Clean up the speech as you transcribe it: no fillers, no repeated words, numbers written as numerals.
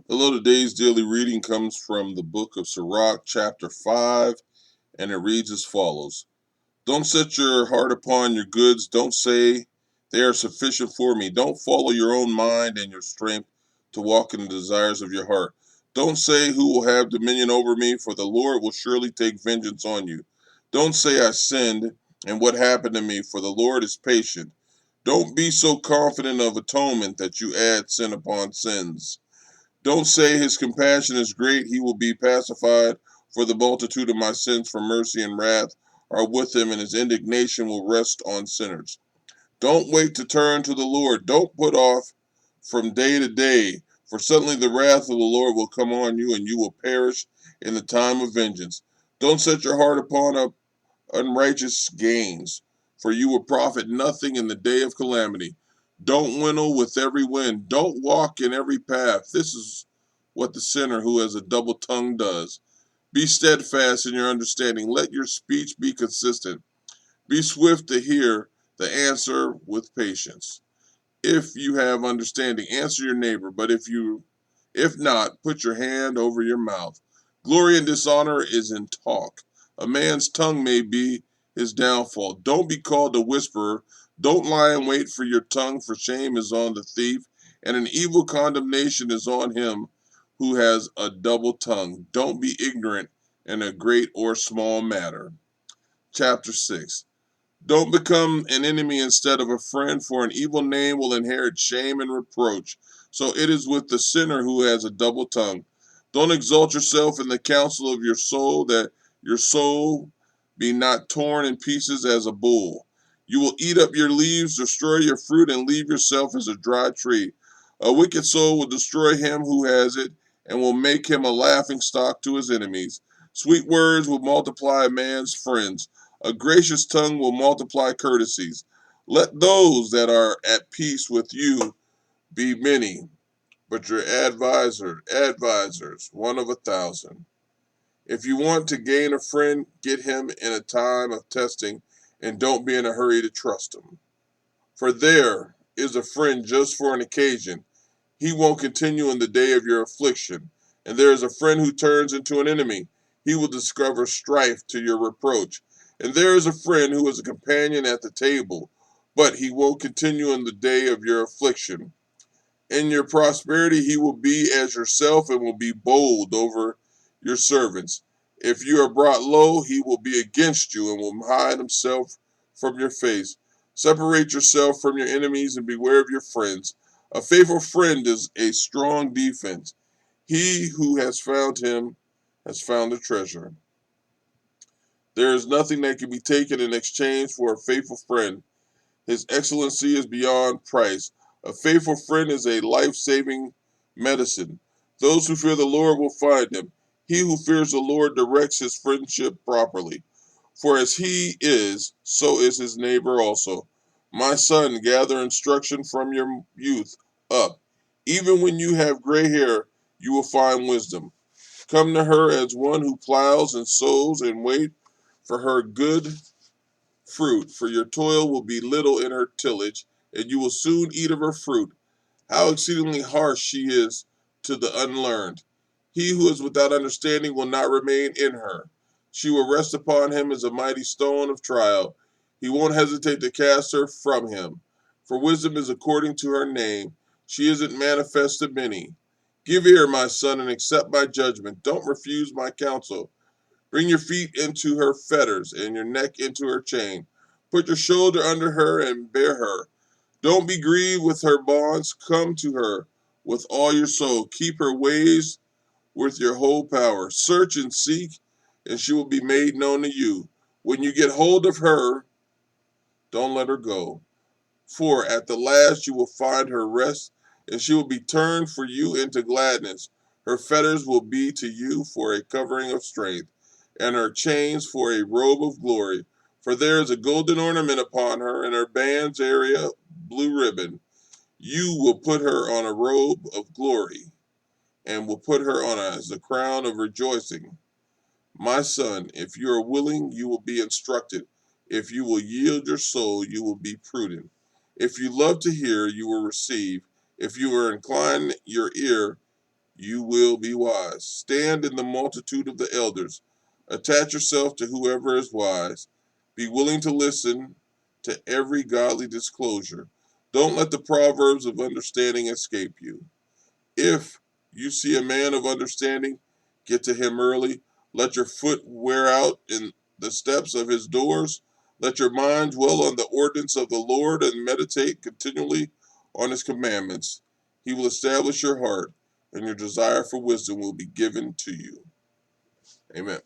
Hello, today's daily reading comes from the book of Sirach, chapter 5, and it reads as follows. Don't set your heart upon your goods. Don't say they are sufficient for me. Don't follow your own mind and your strength to walk in the desires of your heart. Don't say who will have dominion over me, for the Lord will surely take vengeance on you. Don't say I sinned and what happened to me, for the Lord is patient. Don't be so confident of atonement that you add sin upon sins. Don't say his compassion is great, he will be pacified, for the multitude of my sins for mercy and wrath are with him, and his indignation will rest on sinners. Don't wait to turn to the Lord. Don't put off from day to day, for suddenly the wrath of the Lord will come on you, and you will perish in the time of vengeance. Don't set your heart upon unrighteous gains, for you will profit nothing in the day of calamity. Don't winnow with every wind. Don't walk in every path. This is what the sinner who has a double tongue does. Be steadfast in your understanding. Let your speech be consistent. Be swift to hear the answer with patience. If you have understanding, answer your neighbor, but if not, put your hand over your mouth. Glory and dishonor is in talk. A man's tongue may be his downfall. Don't be called a whisperer. Don't lie in wait for your tongue, for shame is on the thief, and an evil condemnation is on him who has a double tongue. Don't be ignorant in a great or small matter. Chapter 6. Don't become an enemy instead of a friend, for an evil name will inherit shame and reproach. So it is with the sinner who has a double tongue. Don't exalt yourself in the counsel of your soul, that your soul be not torn in pieces as a bull. You will eat up your leaves, destroy your fruit, and leave yourself as a dry tree. A wicked soul will destroy him who has it, and will make him a laughing stock to his enemies. Sweet words will multiply a man's friends. A gracious tongue will multiply courtesies. Let those that are at peace with you be many, but your advisors, one of 1,000. If you want to gain a friend, get him in a time of testing, and don't be in a hurry to trust him. For there is a friend just for an occasion. He won't continue in the day of your affliction. And there is a friend who turns into an enemy. He will discover strife to your reproach. And there is a friend who is a companion at the table, but he won't continue in the day of your affliction. In your prosperity, he will be as yourself and will be bold over your servants. If you are brought low, he will be against you and will hide himself from your face. Separate yourself from your enemies and beware of your friends. A faithful friend is a strong defense. He who has found him has found a treasure. There is nothing that can be taken in exchange for a faithful friend. His excellency is beyond price. A faithful friend is a life-saving medicine. Those who fear the Lord will find him. He who fears the Lord directs his friendship properly. For as he is, so is his neighbor also. My son, gather instruction from your youth up. Even when you have gray hair, you will find wisdom. Come to her as one who plows and sows, and wait for her good fruit, for your toil will be little in her tillage, and you will soon eat of her fruit. How exceedingly harsh she is to the unlearned! He who is without understanding will not remain in her. She will rest upon him as a mighty stone of trial. He won't hesitate to cast her from him. For wisdom is according to her name. She isn't manifest to many. Give ear, my son, and accept my judgment. Don't refuse my counsel. Bring your feet into her fetters and your neck into her chain. Put your shoulder under her and bear her. Don't be grieved with her bonds. Come to her with all your soul. Keep her ways with your whole power. Search and seek, and she will be made known to you. When you get hold of her, don't let her go. For at the last you will find her rest, and she will be turned for you into gladness. Her fetters will be to you for a covering of strength, and her chains for a robe of glory. For there is a golden ornament upon her, and her band's area blue ribbon. You will put her on a robe of glory, and will put her on as a crown of rejoicing. My son, if you are willing, you will be instructed. If you will yield your soul, you will be prudent. If you love to hear, you will receive. If you are inclined your ear, you will be wise. Stand in the multitude of the elders. Attach yourself to whoever is wise. Be willing to listen to every godly disclosure. Don't let the proverbs of understanding escape you. If you see a man of understanding, get to him early. Let your foot wear out in the steps of his doors. Let your mind dwell on the ordinance of the Lord and meditate continually on his commandments. He will establish your heart, and your desire for wisdom will be given to you. Amen.